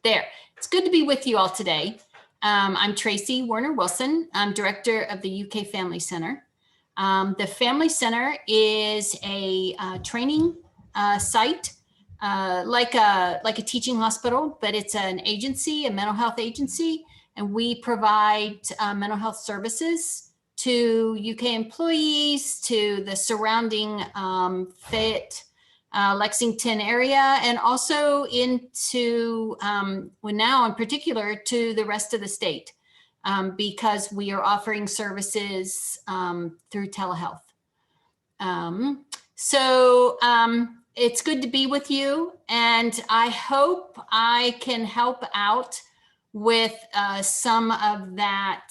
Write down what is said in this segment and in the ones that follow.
There. It's good to be with you all today. I'm Tracey Werner-Wilson. I'm director of the UK Family Center. The Family Center is a training site, like a teaching hospital, but it's an agency, a mental health agency, and we provide mental health services to UK employees, to the surrounding Fayette, Lexington area, and also into, well, now in particular, to the rest of the state, because we are offering services through telehealth. It's good to be with you, and I hope I can help out with some of that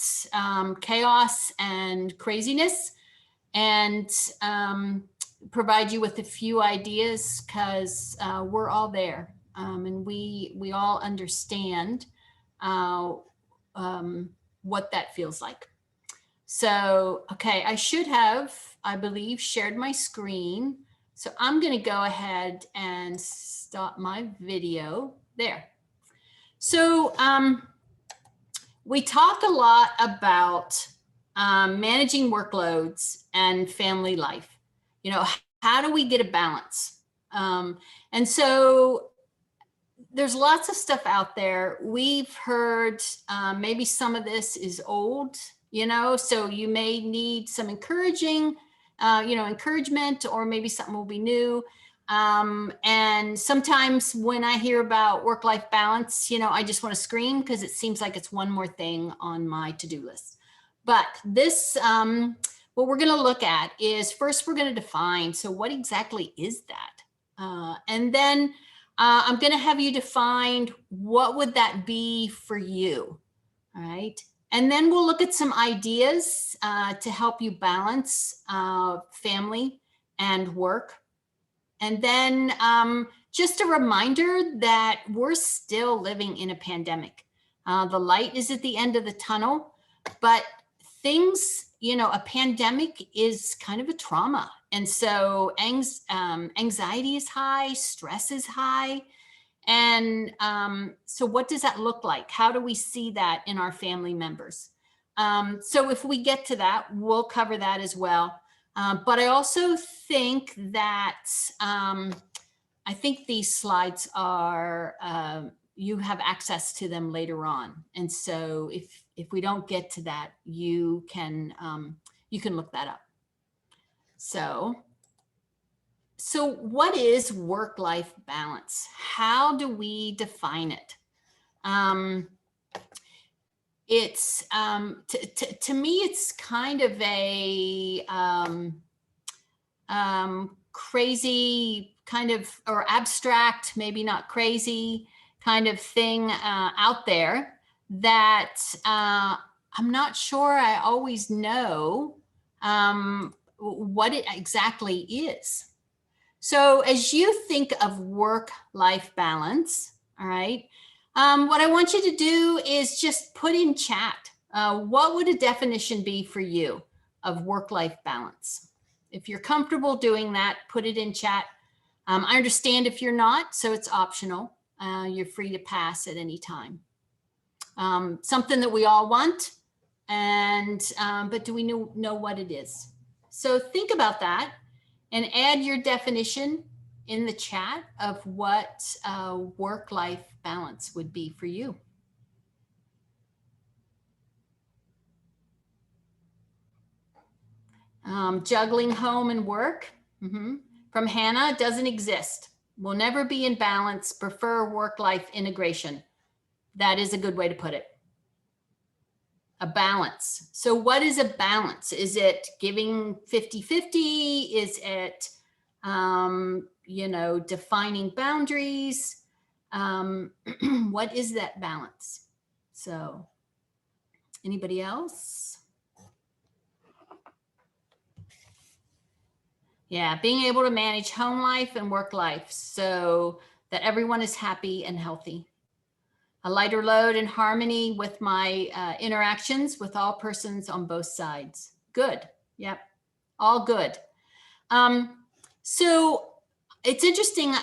chaos and craziness, and provide you with a few ideas, because we're all there, and we all understand what that feels like. So, okay, I should have, I believe, shared my screen. So I'm going to go ahead and stop my video there. So we talk a lot about managing workloads and family life. You know, how do we get a balance? And so there's lots of stuff out there. We've heard maybe some of this is old, you know, so you may need some encouragement, or maybe something will be new. And sometimes when I hear about work-life balance, you know, I just want to scream, because it seems like it's one more thing on my to-do list. But this, what we're going to look at is, first we're going to define, so what exactly is that? And then I'm going to have you define what would that be for you, all right? And then we'll look at some ideas to help you balance family and work. And then just a reminder that we're still living in a pandemic. The light is at the end of the tunnel, but things, you know, a pandemic is kind of a trauma. And so anxiety is high, stress is high. And so what does that look like? How do we see that in our family members? So if we get to that, we'll cover that as well. But I also think that, I think these slides are, you have access to them later on. And so if we don't get to that, you can look that up. So what is work-life balance? How do we define it? It's, to me, it's kind of a crazy kind of, or abstract, maybe not crazy kind of thing out there that I'm not sure I always know what it exactly is. So as you think of work-life balance, all right, what I want you to do is just put in chat, what would a definition be for you of work-life balance? If you're comfortable doing that, put it in chat. I understand if you're not, so it's optional. You're free to pass at any time. Something that we all want, and but do we know what it is? So think about that and add your definition in the chat of what work-life balance would be for you. Juggling home and work. From Hannah, doesn't exist. Will never be in balance. Prefer work-life integration. That is a good way to put it. A balance. So what is a balance? Is it giving 50-50? Is it, you know, defining boundaries? What is that balance? So anybody else? Yeah, being able to manage home life and work life so that everyone is happy and healthy. A lighter load and harmony with my interactions with all persons on both sides. Good. Yep. All good. So it's interesting.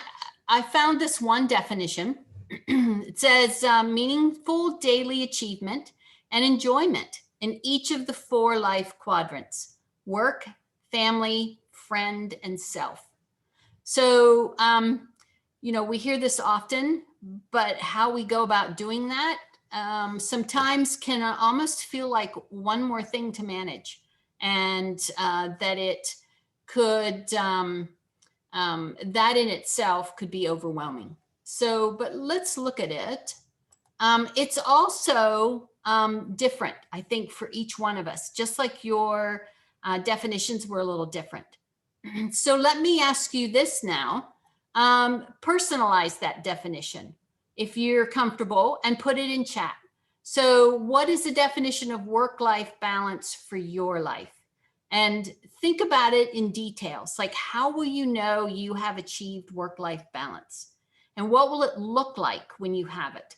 I found this one definition It says meaningful daily achievement and enjoyment in each of the 4 life quadrants: work, family, friend, and self. So, we hear this often, but how we go about doing that sometimes can almost feel like one more thing to manage, and that it could, that in itself could be overwhelming. So, but let's look at it. It's also different, I think, for each one of us, just like your definitions were a little different. So let me ask you this now. Personalize that definition if you're comfortable and put it in chat. So what is the definition of work-life balance for your life? And think about it in details. Like, how will you know you have achieved work-life balance? And what will it look like when you have it?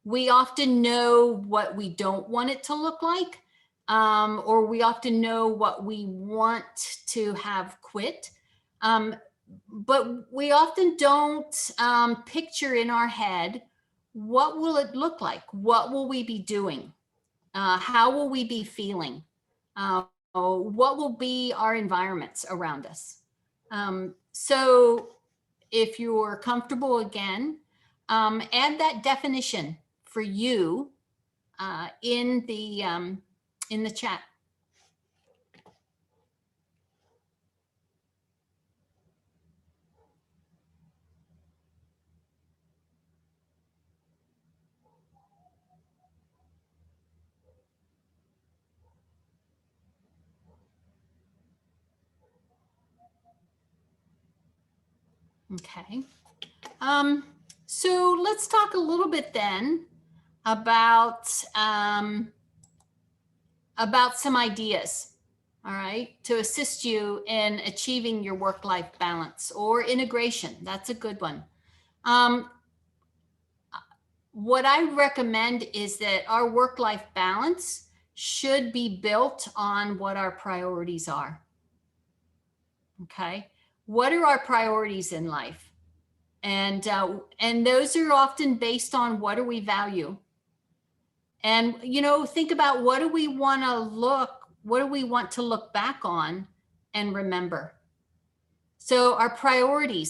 We often know what we don't want it to look like, or we often know what we want to have quit. But we often don't picture in our head, what will it look like? What will we be doing? How will we be feeling? What will be our environments around us? So if you're comfortable, again, add that definition for you in the chat. Okay. So let's talk a little bit then about some ideas, all right, to assist you in achieving your work-life balance or integration. That's a good one. What I recommend is that our work-life balance should be built on what our priorities are. Okay. What are our priorities in life? And those are often based on what do we value. And, think about what do we want to look back on and remember. So our priorities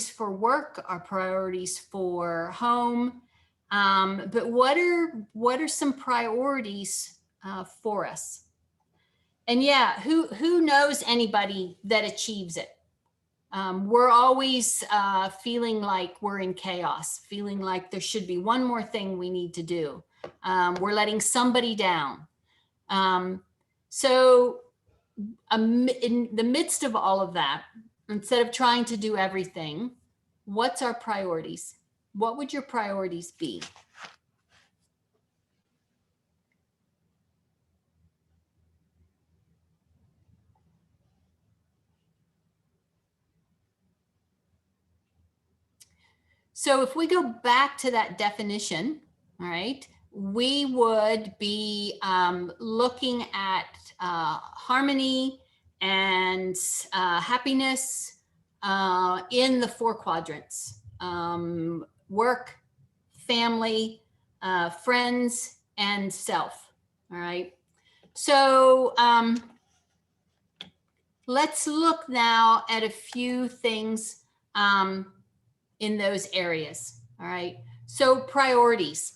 for work, our priorities for home. But what are some priorities for us? And yeah, who knows anybody that achieves it? We're always feeling like we're in chaos, feeling like there should be one more thing we need to do. We're letting somebody down. So in the midst of all of that, instead of trying to do everything, what's our priorities? What would your priorities be? So if we go back to that definition, all right, we would be looking at harmony and happiness in the 4 quadrants: work, family, friends, and self. All right. So let's look now at a few things in those areas. All right. So priorities.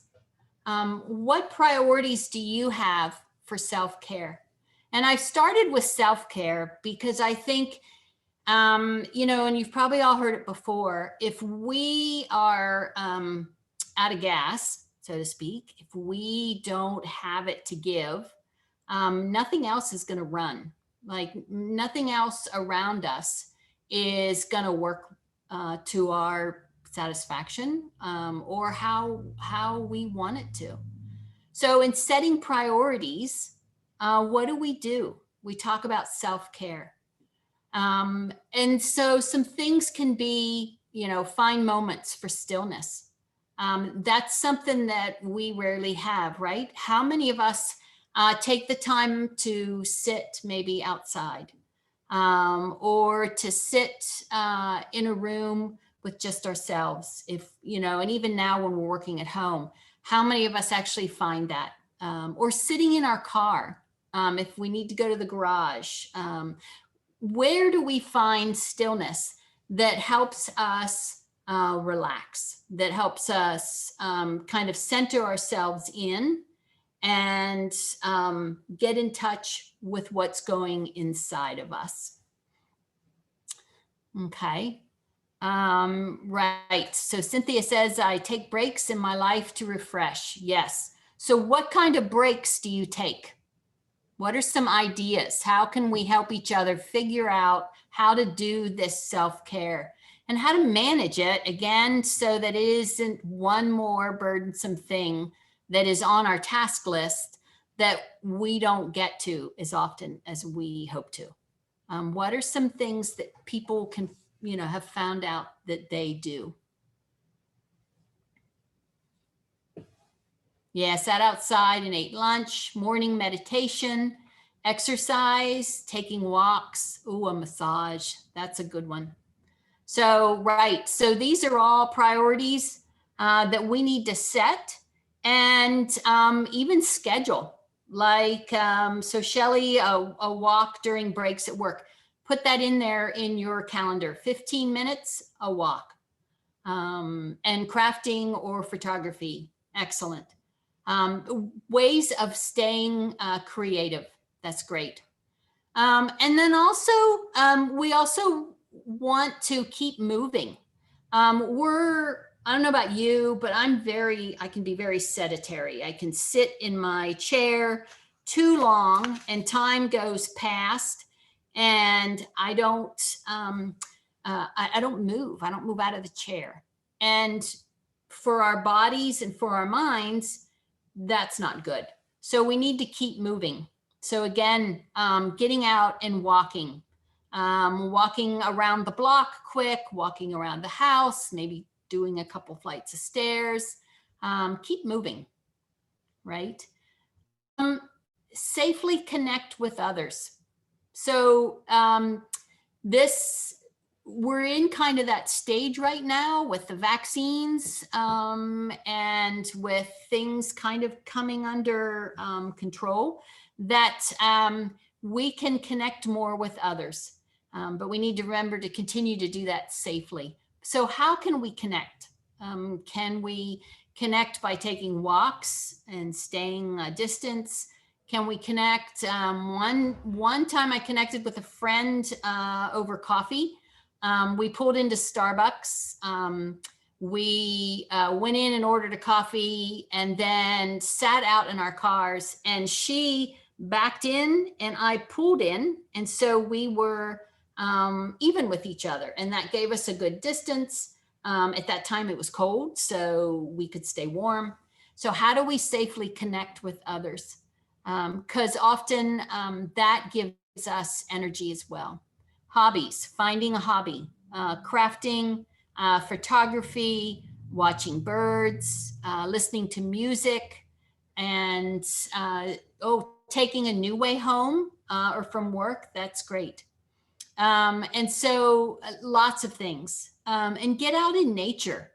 What priorities do you have for self-care? And I've started with self-care because I think, and you've probably all heard it before, if we are out of gas, so to speak, if we don't have it to give, nothing else is going to run. Like, nothing else around us is going to work to our satisfaction or how we want it to. So in setting priorities, what do? We talk about self-care. And so some things can be, find moments for stillness. That's something that we rarely have, right? How many of us take the time to sit maybe outside or to sit in a room with just ourselves. If, you know, and even now when we're working at home, how many of us actually find that? Or sitting in our car, if we need to go to the garage, where do we find stillness that helps us relax, that helps us kind of center ourselves in and get in touch with what's going inside of us? Okay. Right. So Cynthia says, I take breaks in my life to refresh. Yes. So what kind of breaks do you take? What are some ideas? How can we help each other figure out how to do this self-care and how to manage it, again, so that it isn't one more burdensome thing that is on our task list that we don't get to as often as we hope to? What are some things that people can, you know, have found out that they do? Yeah, sat outside and ate lunch, morning meditation, exercise, taking walks. Ooh, a massage. That's a good one. So, right. So these are all priorities that we need to set and even schedule. Like, so Shelley, a walk during breaks at work. Put that in there in your calendar, 15 minutes, a walk. And crafting or photography, excellent. Ways of staying creative, that's great. And then also, we also want to keep moving. I don't know about you, but I can be very sedentary. I can sit in my chair too long and time goes past and I don't move. I don't move out of the chair. And for our bodies and for our minds, that's not good. So we need to keep moving. So again, getting out and walking, walking around the block quick, walking around the house, maybe doing a couple flights of stairs, keep moving, right? Safely connect with others. So we're in kind of that stage right now with the vaccines and with things kind of coming under control, that we can connect more with others. But we need to remember to continue to do that safely. So how can we connect? Can we connect by taking walks and staying a distance? Can we connect? One time I connected with a friend over coffee. We pulled into Starbucks. We went in and ordered a coffee and then sat out in our cars, and she backed in and I pulled in. And so we were even with each other, and that gave us a good distance. At that time it was cold, so we could stay warm. So how do we safely connect with others? Because often that gives us energy as well. Hobbies, finding a hobby, crafting, photography, watching birds, listening to music, and taking a new way home or from work, that's great. And so lots of things. And get out in nature.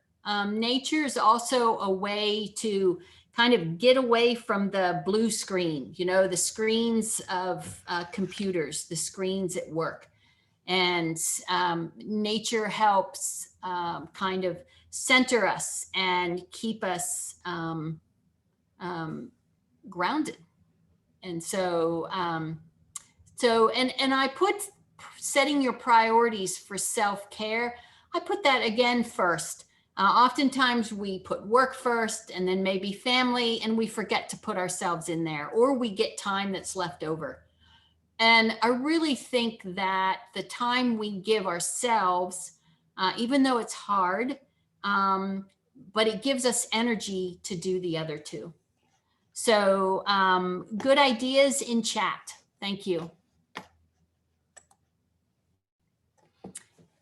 Nature is also a way to kind of get away from the blue screen, you know, the screens of computers, the screens at work. And nature helps kind of center us and keep us grounded. And so, and I put setting your priorities for self-care, I put that again first. Oftentimes we put work first and then maybe family, and we forget to put ourselves in there, or we get time that's left over. And I really think that the time we give ourselves, even though it's hard, but it gives us energy to do the other two. So good ideas in chat. Thank you.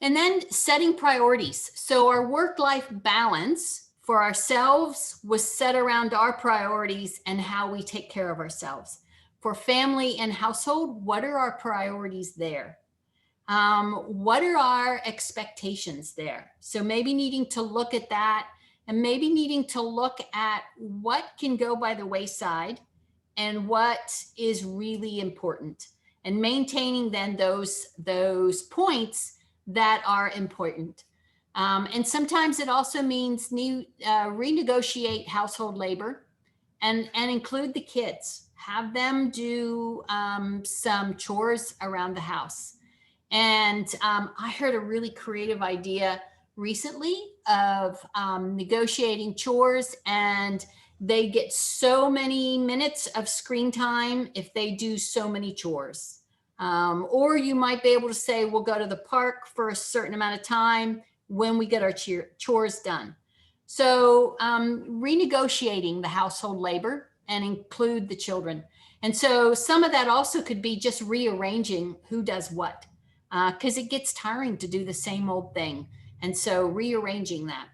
And then setting priorities. So our work-life balance for ourselves was set around our priorities and how we take care of ourselves. For family and household, what are our priorities there? What are our expectations there? So maybe needing to look at that, and maybe needing to look at what can go by the wayside and what is really important, and maintaining then those points that are important. And sometimes it also means renegotiate household labor and include the kids. Have them do some chores around the house. And I heard a really creative idea recently of negotiating chores, and they get so many minutes of screen time if they do so many chores. Or you might be able to say, we'll go to the park for a certain amount of time when we get our chores done. So renegotiating the household labor and include the children. And so some of that also could be just rearranging who does what, because it gets tiring to do the same old thing. And so rearranging that.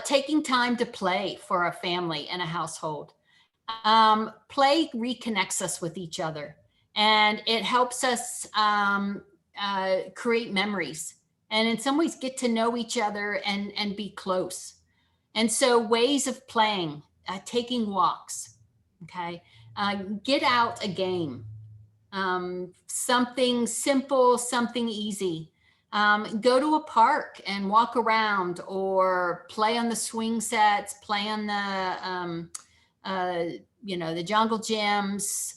Taking time to play for a family and a household. Play reconnects us with each other, and it helps us create memories, and in some ways get to know each other and be close. And so ways of playing, taking walks, okay? Get out a game, something simple, something easy. Go to a park and walk around, or play on the swing sets, play on the, the jungle gyms,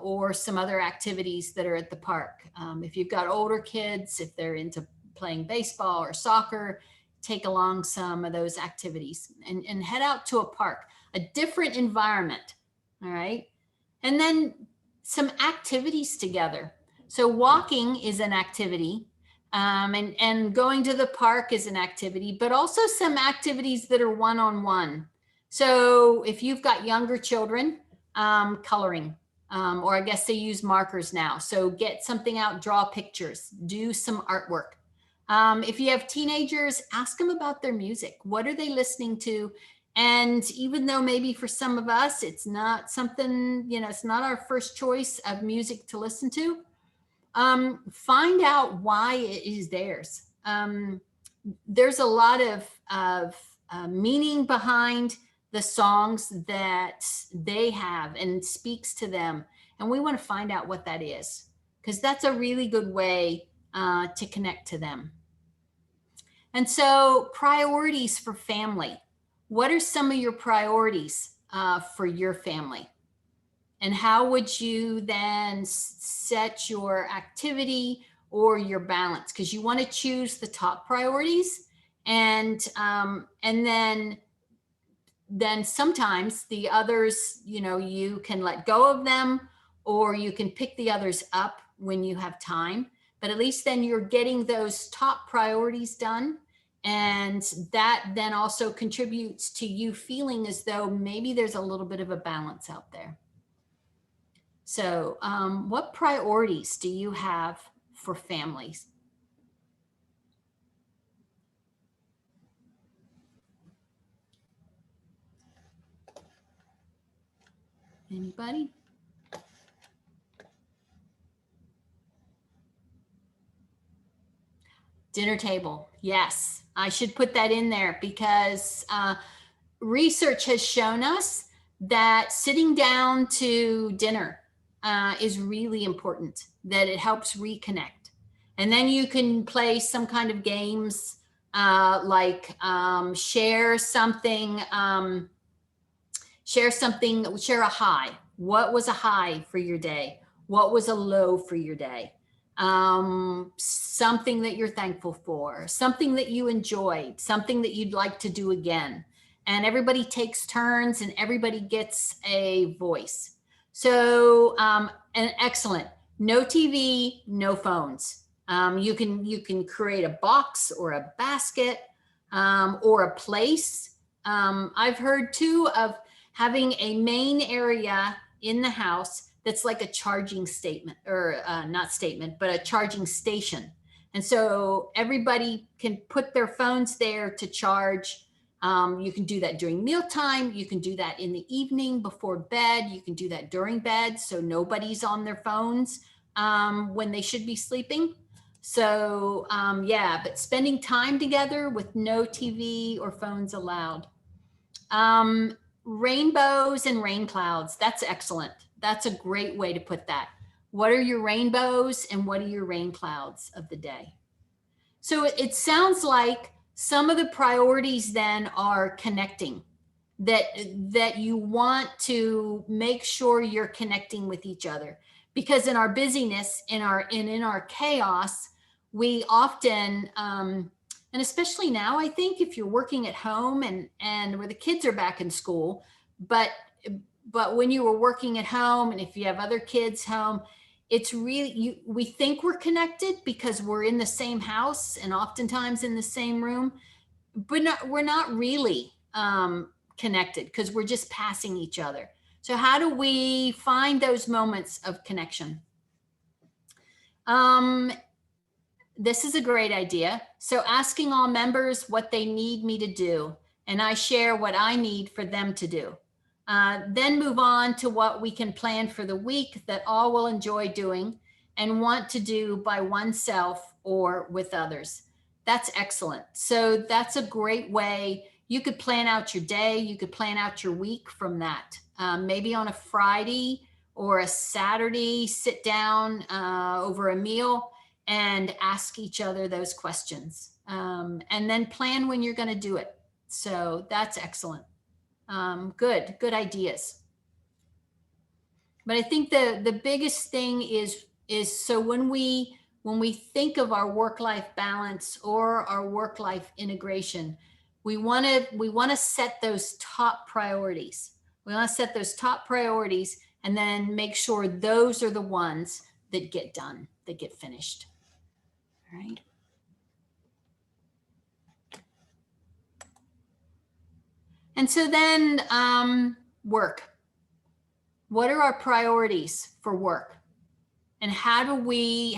or some other activities that are at the park. If you've got older kids, if they're into playing baseball or soccer, take along some of those activities and head out to a park, a different environment. All right. And then some activities together. So walking is an activity. And going to the park is an activity, but also some activities that are one-on-one. So if you've got younger children, coloring, or I guess they use markers now. So get something out, draw pictures, do some artwork. If you have teenagers, ask them about their music. What are they listening to? And even though maybe for some of us, it's not something, it's not our first choice of music to listen to, find out why it is theirs. There's a lot of meaning behind the songs that they have and speaks to them. And we want to find out what that is, because that's a really good way to connect to them. And so priorities for family. What are some of your priorities for your family? And how would you then set your activity or your balance? Because you want to choose the top priorities, and then sometimes the others, you can let go of them, or you can pick the others up when you have time. But at least then you're getting those top priorities done. And that then also contributes to you feeling as though maybe there's a little bit of a balance out there. So what priorities do you have for families? Anybody? Dinner table. Yes, I should put that in there, because research has shown us that sitting down to dinner is really important, that it helps reconnect. And then you can play some kind of games, like share something, share a high. What was a high for your day? What was a low for your day? Something that you're thankful for, something that you enjoyed, something that you'd like to do again. And everybody takes turns and everybody gets a voice. So, and excellent. No TV, no phones. You can create a box or a basket, or a place. I've heard too of having a main area in the house that's like a charging statement, or not statement, but a charging station. And so everybody can put their phones there to charge. You can do that during mealtime. You can do that in the evening before bed. You can do that during bed, so nobody's on their phones when they should be sleeping. So yeah, but spending time together with no TV or phones allowed. Rainbows and rain clouds. That's excellent. That's a great way to put that. What are your rainbows and what are your rain clouds of the day? So it sounds like some of the priorities then are connecting, that you want to make sure you're connecting with each other, because in our busyness, in our chaos, we often and especially now, I think if you're working at home and where the kids are back in school, but when you were working at home and if you have other kids home, it's really, we think we're connected because we're in the same house and oftentimes in the same room, but we're not really connected because we're just passing each other. So how do we find those moments of connection? This is a great idea. So asking all members what they need me to do, and I share what I need for them to do. Then move on to what we can plan for the week that all will enjoy doing and want to do by oneself or with others. That's excellent. So that's a great way. You could plan out your day. You could plan out your week from that. Maybe on a Friday or a Saturday, sit down over a meal and ask each other those questions. And then plan when you're going to do it. So that's excellent. Good ideas. But I think the biggest thing is so when we think of our work-life balance or our work-life integration, we want to set those top priorities. We want to set those top priorities and then make sure those are the ones that get done, that get finished. All right. And so then work. What are our priorities for work? And how do we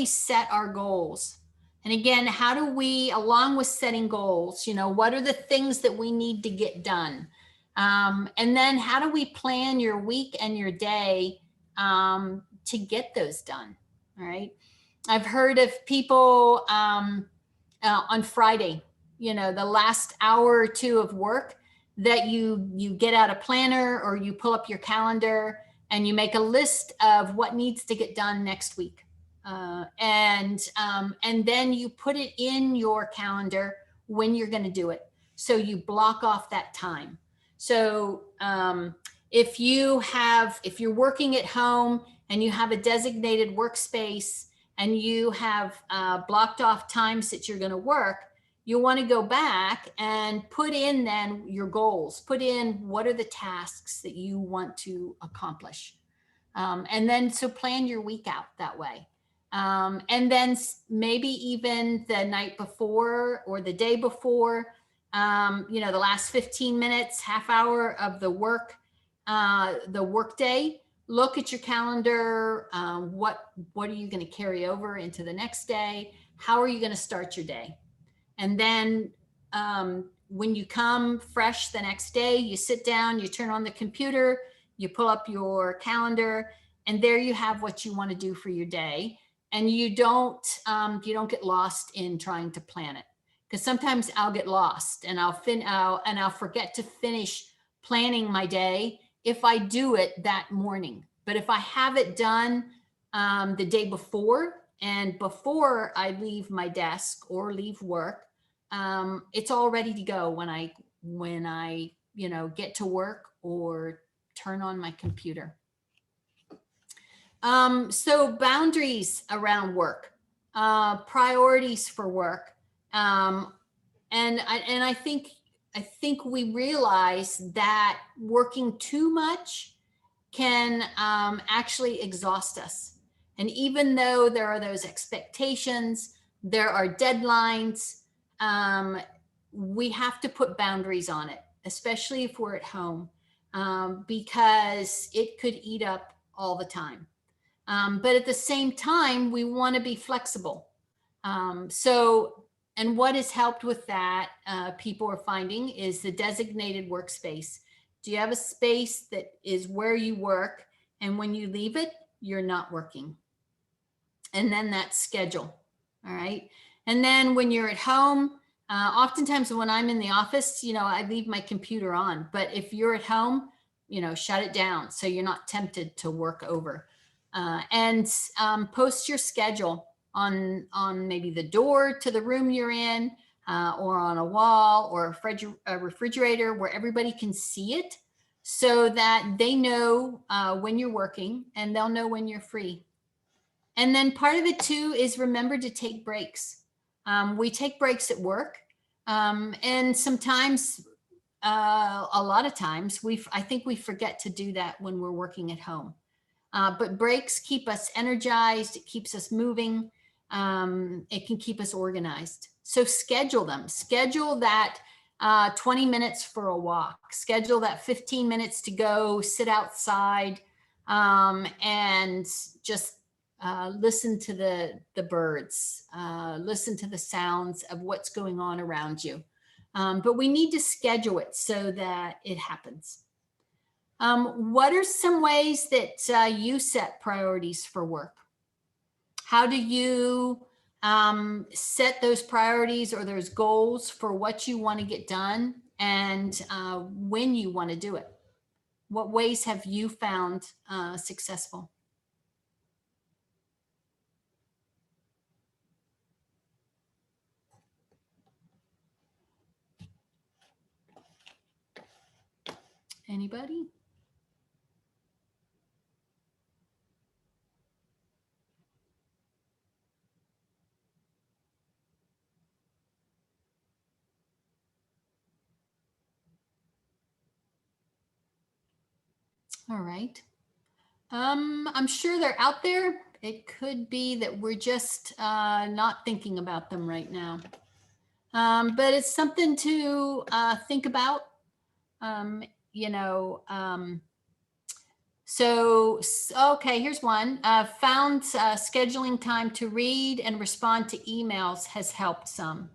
set our goals? And again, how do we, along with setting goals, what are the things that we need to get done? And then how do we plan your week and your day to get those done? All right. I've heard of people on Friday, the last hour or two of work, that you get out a planner or you pull up your calendar and you make a list of what needs to get done next week. And then you put it in your calendar when you're going to do it. So you block off that time. So if you're working at home and you have a designated workspace and you have blocked off times that you're going to work, you want to go back and put in then your goals, put in what are the tasks that you want to accomplish. And then so plan your week out that way. And then maybe even the night before or the day before, the last 15 minutes, half hour of the work day, look at your calendar. What are you going to carry over into the next day? How are you going to start your day? And then when you come fresh the next day, you sit down, you turn on the computer, you pull up your calendar, and there you have what you want to do for your day. And you don't get lost in trying to plan it, because sometimes I'll get lost and I'll forget to finish planning my day if I do it that morning. But if I have it done the day before and before I leave my desk or leave work, it's all ready to go when I get to work or turn on my computer. So boundaries around work, priorities for work. And I think we realize that working too much can actually exhaust us. And even though there are those expectations, there are deadlines, we have to put boundaries on it, especially if we're at home, because it could eat up all the time. But at the same time, we want to be flexible. And what has helped with that, people are finding, is the designated workspace. Do you have a space that is where you work, and when you leave it, you're not working? And then that schedule. All right. And then when you're at home, oftentimes when I'm in the office, I leave my computer on, but if you're at home, shut it down so you're not tempted to work over. And post your schedule on maybe the door to the room you're in, or on a wall or a refrigerator where everybody can see it, so that they know when you're working and they'll know when you're free. And then part of it too is remember to take breaks. We take breaks at work, and sometimes, a lot of times, I think we forget to do that when we're working at home. But breaks keep us energized. It keeps us moving. It can keep us organized. So schedule them. Schedule that 20 minutes for a walk. Schedule that 15 minutes to go sit outside, and just listen to the birds, listen to the sounds of what's going on around you. But we need to schedule it so that it happens. What are some ways that you set priorities for work? How do you set those priorities or those goals for what you want to get done, and when you want to do it? What ways have you found successful? Anybody? All right. I'm sure they're out there. It could be that we're just not thinking about them right now. But it's something to think about. Um, you know, so, okay, here's one. Found scheduling time to read and respond to emails has helped some.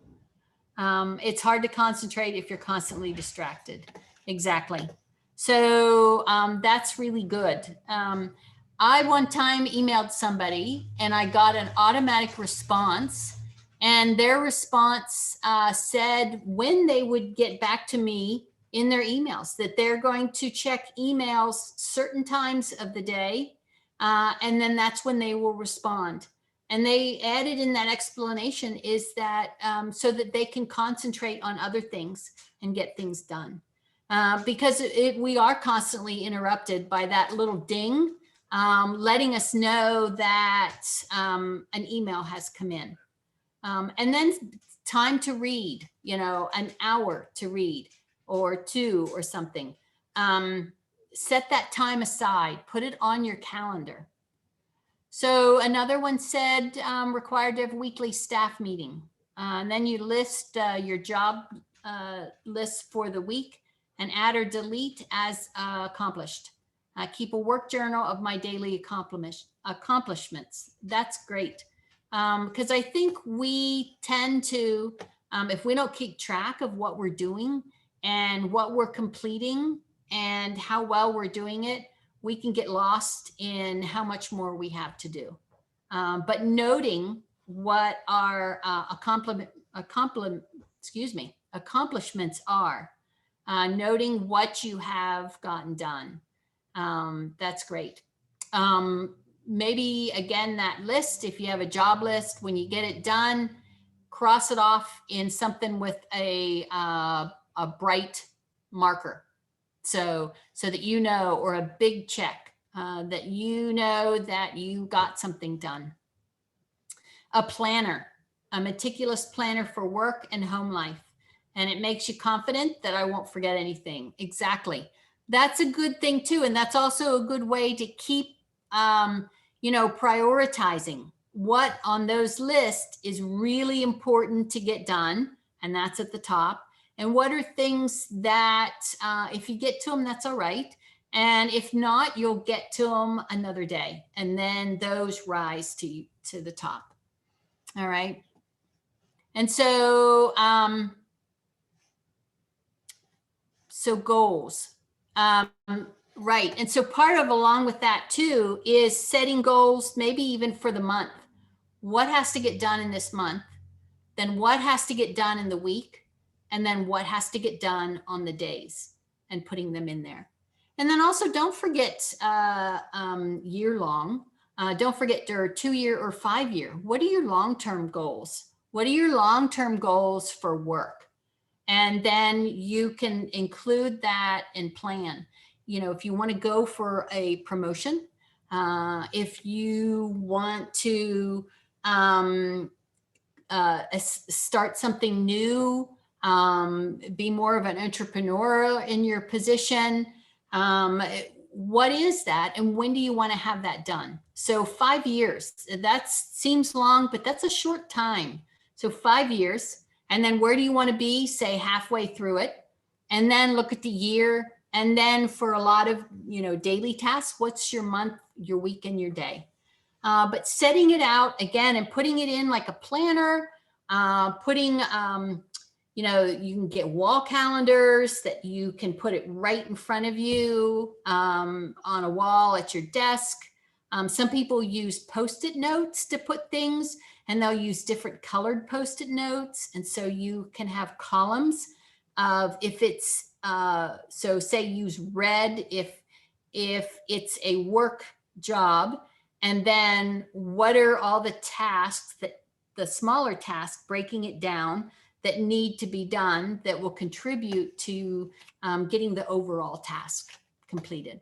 It's hard to concentrate if you're constantly distracted. Exactly. So that's really good. I one time emailed somebody and I got an automatic response, and their response said when they would get back to me in their emails, that they're going to check emails certain times of the day, and then that's when they will respond. And they added in that explanation is that so that they can concentrate on other things and get things done. Because we are constantly interrupted by that little ding, letting us know that an email has come in. And then time to read, an hour to read or two or something. Set that time aside, put it on your calendar. So another one said required to have weekly staff meeting. And then you list your job list for the week and add or delete as accomplished. Keep a work journal of my daily accomplishments. That's great. Because I think we tend to, if we don't keep track of what we're doing and what we're completing and how well we're doing it, we can get lost in how much more we have to do. But noting what our accomplishments are, noting what you have gotten done. That's great. Maybe again, that list, if you have a job list, when you get it done, cross it off in something with a bright marker. So that you know, or a big check, that you know that you got something done. A planner, a meticulous planner for work and home life. And it makes you confident that I won't forget anything. Exactly. That's a good thing too. And that's also a good way to keep, prioritizing what on those lists is really important to get done. And that's at the top. And what are things that if you get to them, that's all right. And if not, you'll get to them another day. And then those rise to the top. All right. And so, so goals. Right. And so part of along with that too is setting goals, maybe even for the month. what has to get done in this month, then what has to get done in the week, and then what has to get done on the days, and putting them in there. And then also don't forget year long. Don't forget your 2-year or 5-year. What are your long-term goals? What are your long-term goals for work? And then you can include that and plan. You know, if you want to go for a promotion, if you want to start something new, be more of an entrepreneur in your position. What is that? And when do you want to have that done? So 5 years, that seems long, but that's a short time. So 5 years. And then where do you want to be? Say halfway through it. And then look at the year. And then for a lot of, daily tasks, what's your month, your week, and your day? But setting it out again and putting it in like a planner, you can get wall calendars that you can put it right in front of you on a wall at your desk. Some people use Post-it notes to put things, and they'll use different colored Post-it notes. And so you can have columns of if it's, so say use red if it's a work job. And then what are all the tasks, that the smaller tasks, breaking it down, that need to be done that will contribute to getting the overall task completed.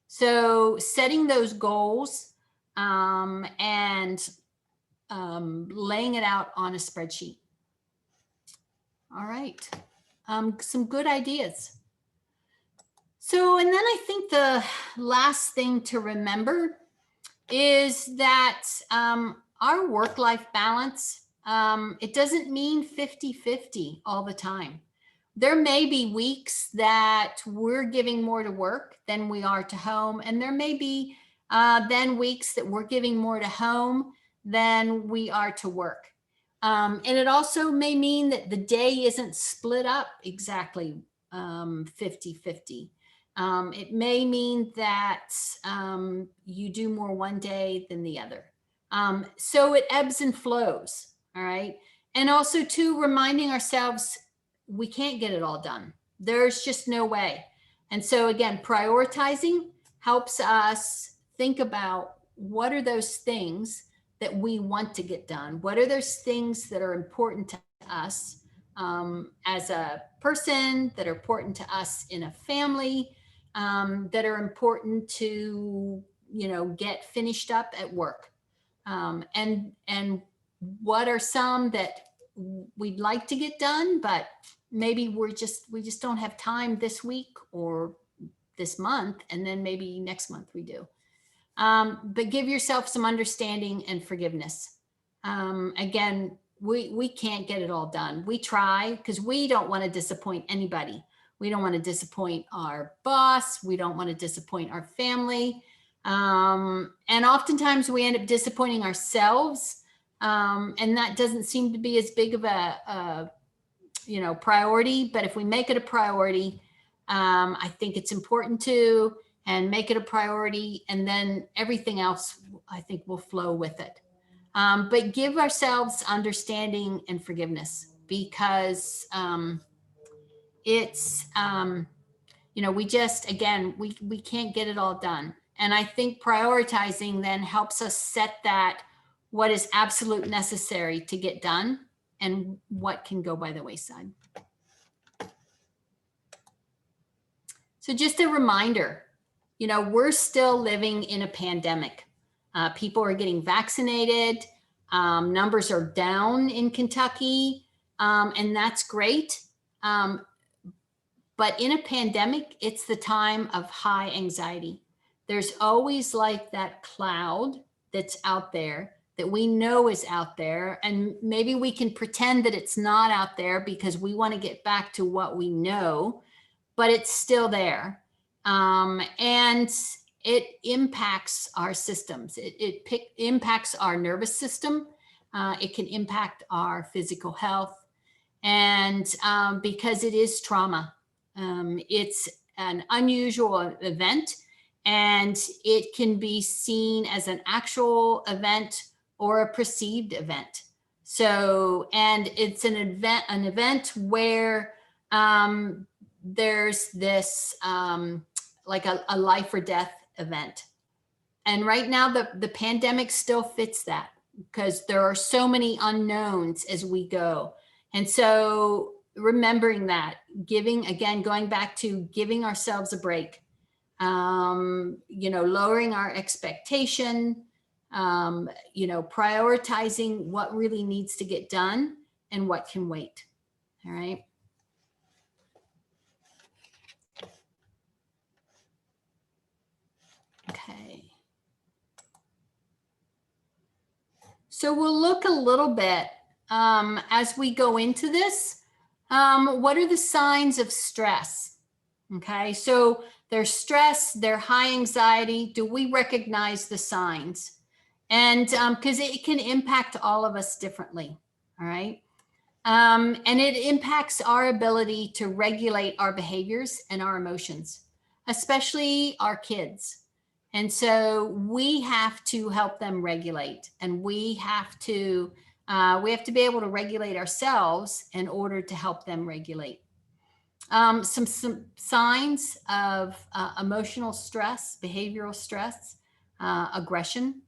So setting those goals and laying it out on a spreadsheet. All right, some good ideas. So, and then I think the last thing to remember is that our work-life balance, it doesn't mean 50-50 all the time. There may be weeks that we're giving more to work than we are to home. And there may be then weeks that we're giving more to home than we are to work. And it also may mean that the day isn't split up exactly 50-50. It may mean that you do more one day than the other. So it ebbs and flows, all right? And also too, reminding ourselves, we can't get it all done. There's just no way. And so again, prioritizing helps us think about what are those things that we want to get done? What are those things that are important to us as a person, that are important to us in a family, that are important to, get finished up at work. And what are some that we'd like to get done, but maybe we just don't have time this week or this month, and then maybe next month we do. But give yourself some understanding and forgiveness. Again, we can't get it all done. We try because we don't want to disappoint anybody. We don't want to disappoint our boss. We don't want to disappoint our family. And oftentimes we end up disappointing ourselves. And that doesn't seem to be as big of a priority. But if we make it a priority, I think it's important to, and make it a priority. And then everything else, I think, will flow with it. But give ourselves understanding and forgiveness, because it's, we just, again, we can't get it all done. And I think prioritizing then helps us set that what is absolute necessary to get done and what can go by the wayside. So just a reminder, we're still living in a pandemic. People are getting vaccinated. Numbers are down in Kentucky, and that's great. But in a pandemic, it's the time of high anxiety. There's always like that cloud that's out there that we know is out there. And maybe we can pretend that it's not out there because we want to get back to what we know, but it's still there. And it impacts our systems. It impacts our nervous system. It can impact our physical health. And because it is trauma, it's an unusual event, and it can be seen as an actual event or a perceived event. So, and it's an event where there's this like a life or death event. And right now the pandemic still fits that, because there are so many unknowns as we go. And so remembering that, again, going back to giving ourselves a break, lowering our expectation, prioritizing what really needs to get done and what can wait. All right. Okay. So we'll look a little bit as we go into this. What are the signs of stress? Okay, so there's stress, there's high anxiety. Do we recognize the signs? And because it can impact all of us differently. All right. And it impacts our ability to regulate our behaviors and our emotions, especially our kids. And so we have to help them regulate, and we have to be able to regulate ourselves in order to help them regulate. Some signs of emotional stress, behavioral stress, aggression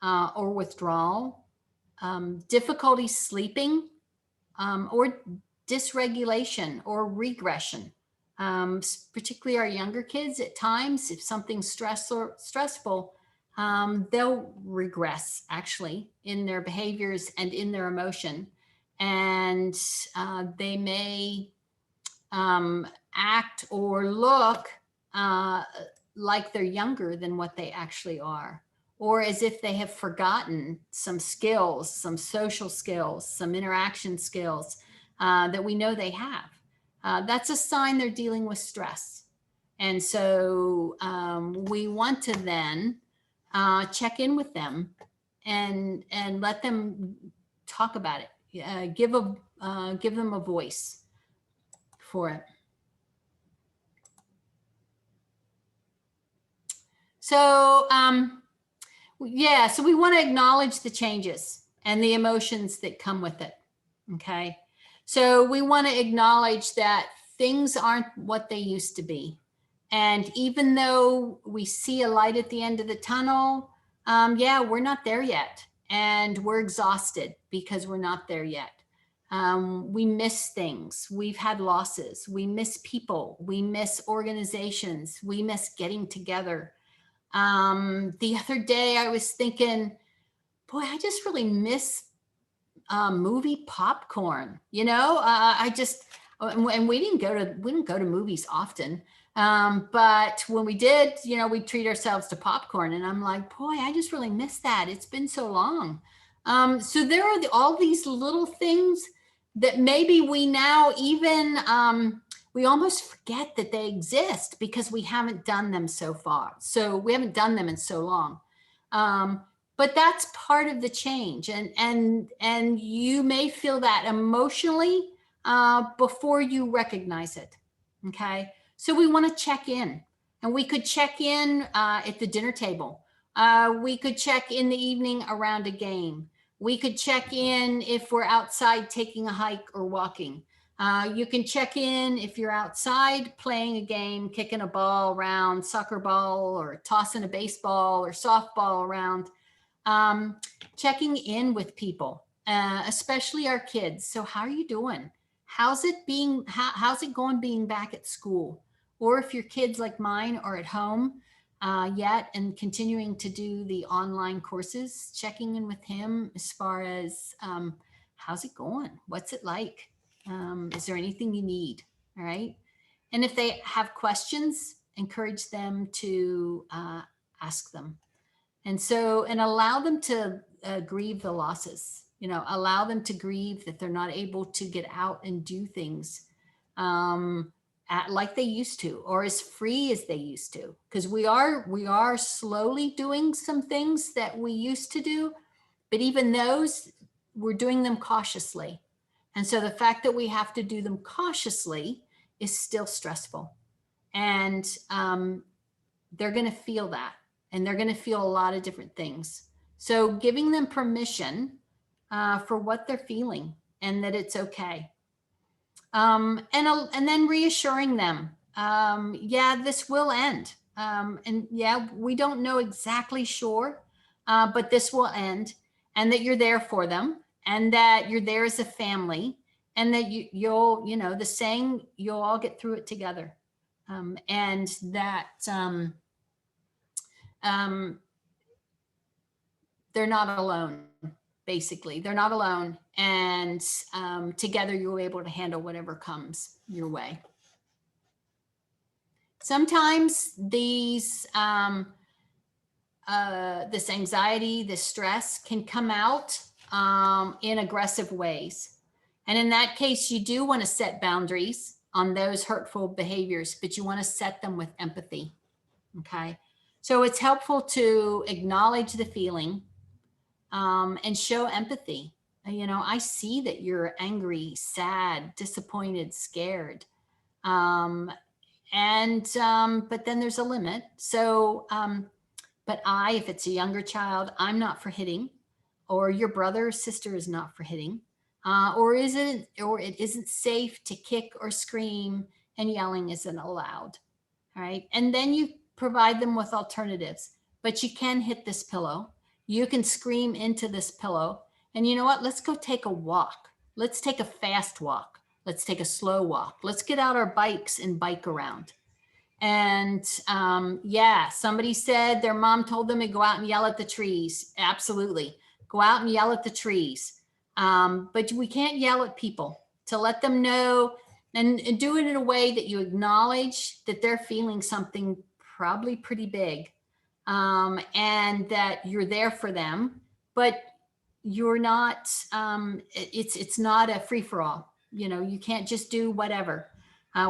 or withdrawal, difficulty sleeping, or dysregulation or regression. Particularly our younger kids, at times, if something's stressful, they'll regress actually in their behaviors and in their emotion. And they may act or look like they're younger than what they actually are, or as if they have forgotten some skills, some social skills, some interaction skills that we know they have. That's a sign they're dealing with stress. And so we want to then check in with them and let them talk about it. Give them a voice for it. So so we want to acknowledge the changes and the emotions that come with it. Okay. So we want to acknowledge that things aren't what they used to be. And even though we see a light at the end of the tunnel, we're not there yet. And we're exhausted because we're not there yet. We miss things. We've had losses. We miss people. We miss organizations. We miss getting together. The other day I was thinking, boy, I just really miss movie popcorn. And we didn't go to movies often. But when we did, we treat ourselves to popcorn, and I'm like, boy, I just really miss that. It's been so long. So there are all these little things that maybe we now even, we almost forget that they exist because we haven't done them so far. So we haven't done them in so long. But that's part of the change. And you may feel that emotionally before you recognize it. Okay. So we want to check in, and we could check in at the dinner table. We could check in the evening around a game. We could check in if we're outside taking a hike or walking. You can check in if you're outside playing a game, kicking a ball around, soccer ball, or tossing a baseball or softball around. Checking in with people, especially our kids. So how are you doing? How's it going being back at school? Or if your kids like mine are at home yet and continuing to do the online courses, checking in with him as far as how's it going? What's it like? Is there anything you need? All right. And if they have questions, encourage them to ask them. And allow them to grieve the losses, allow them to grieve that they're not able to get out and do things like they used to, or as free as they used to. Because we are slowly doing some things that we used to do, but even those, we're doing them cautiously. And so the fact that we have to do them cautiously is still stressful. And they're going to feel that. And they're going to feel a lot of different things. So giving them permission for what they're feeling and that it's okay. And then reassuring them, yeah, this will end. And yeah, we don't know exactly sure, but this will end, and that you're there for them, and that you're there as a family, and that you'll, the saying, you'll all get through it together. And that um, they're not alone. Basically, they're not alone, and together you'll be able to handle whatever comes your way. Sometimes this anxiety, this stress can come out in aggressive ways. And in that case, you do want to set boundaries on those hurtful behaviors, but you want to set them with empathy. Okay. So it's helpful to acknowledge the feeling and show empathy. I see that you're angry, sad, disappointed, scared. But then there's a limit. So, but if it's a younger child, I'm not for hitting, or your brother or sister is not for hitting, or it isn't safe to kick or scream, and yelling isn't allowed. All right. And then you provide them with alternatives, but you can hit this pillow. You can scream into this pillow. And you know what? Let's go take a walk. Let's take a fast walk. Let's take a slow walk. Let's get out our bikes and bike around. And yeah, somebody said their mom told them to go out and yell at the trees. Absolutely. Go out and yell at the trees. But we can't yell at people. To let them know, and do it in a way that you acknowledge that they're feeling something probably pretty big, and that you're there for them, but you're not, it's not a free for all. You can't just do whatever.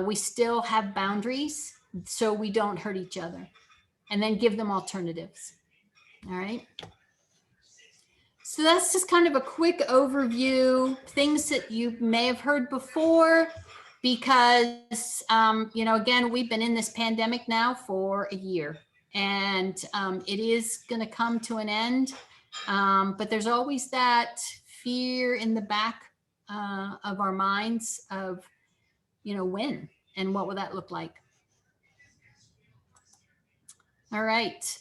We still have boundaries so we don't hurt each other, and then give them alternatives. All right. So that's just kind of a quick overview, things that you may have heard before, because, again, we've been in this pandemic now for a year, and it is going to come to an end. But there's always that fear in the back of our minds of, when and what will that look like? All right.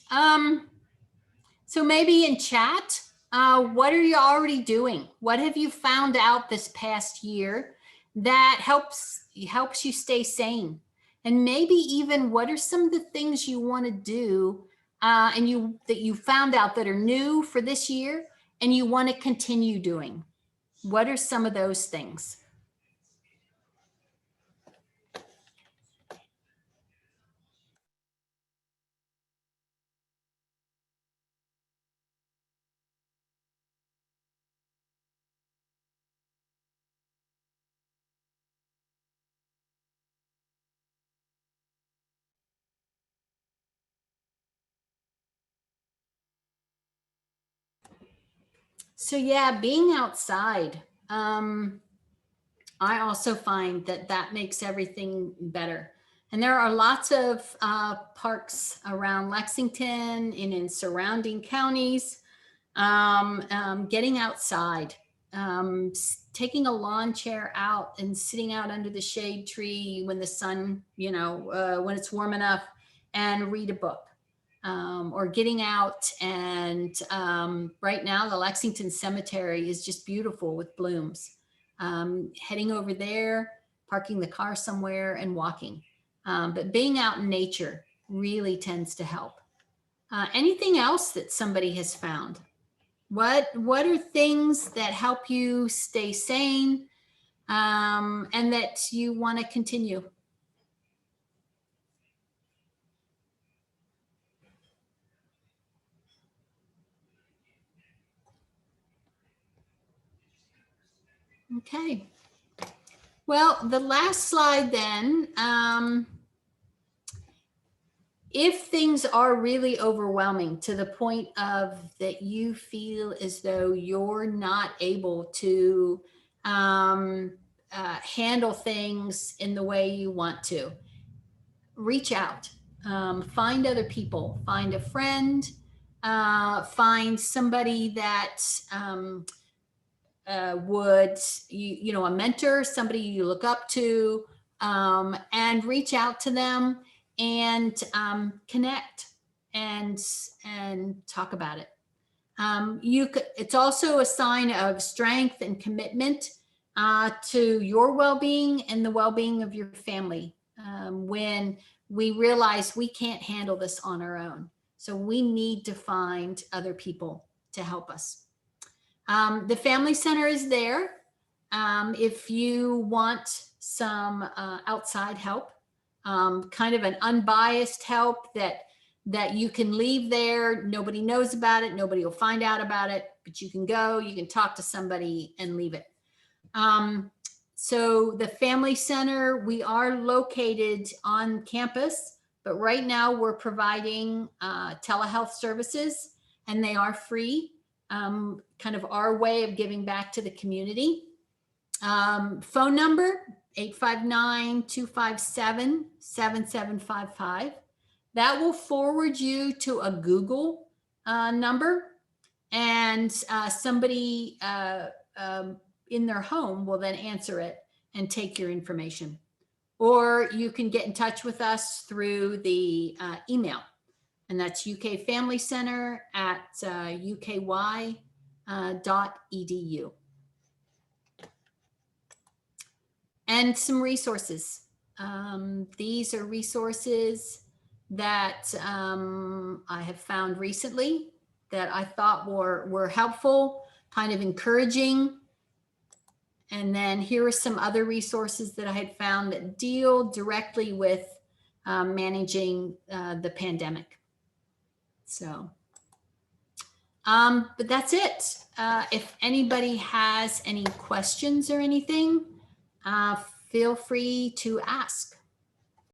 So maybe in chat, what are you already doing? What have you found out this past year that helps you stay sane? And maybe even what are some of the things you want to do that you found out that are new for this year and you want to continue doing? What are some of those things? So yeah, being outside. I also find that makes everything better. And there are lots of parks around Lexington and in surrounding counties. Getting outside, taking a lawn chair out and sitting out under the shade tree when the sun, when it's warm enough, and read a book. Or getting out and right now the Lexington Cemetery is just beautiful with blooms. Heading over there, parking the car somewhere and walking. But being out in nature really tends to help. Anything else that somebody has found? What are things that help you stay sane and that you want to continue? Okay. Well, the last slide then, if things are really overwhelming to the point of that you feel as though you're not able to handle things in the way you want to, reach out, find other people, find a friend, find somebody that would, a mentor, somebody you look up to, and reach out to them and connect and talk about it. It's also a sign of strength and commitment to your well-being and the well-being of your family. When we realize we can't handle this on our own, so we need to find other people to help us. The Family Center is there if you want some outside help, kind of an unbiased help that you can leave there. Nobody knows about it. Nobody will find out about it, but you can go, you can talk to somebody and leave it. So the Family Center, we are located on campus, but right now we're providing telehealth services, and they are free, kind of our way of giving back to the community. Phone number, 859-257-7755. That will forward you to a Google number, and somebody in their home will then answer it and take your information. Or you can get in touch with us through the email, and that's ukfamilycenter@uky.edu. And some resources. These are resources that I have found recently that I thought were helpful, kind of encouraging. And then here are some other resources that I had found that deal directly with managing the pandemic. So, but that's it. If anybody has any questions or anything, feel free to ask.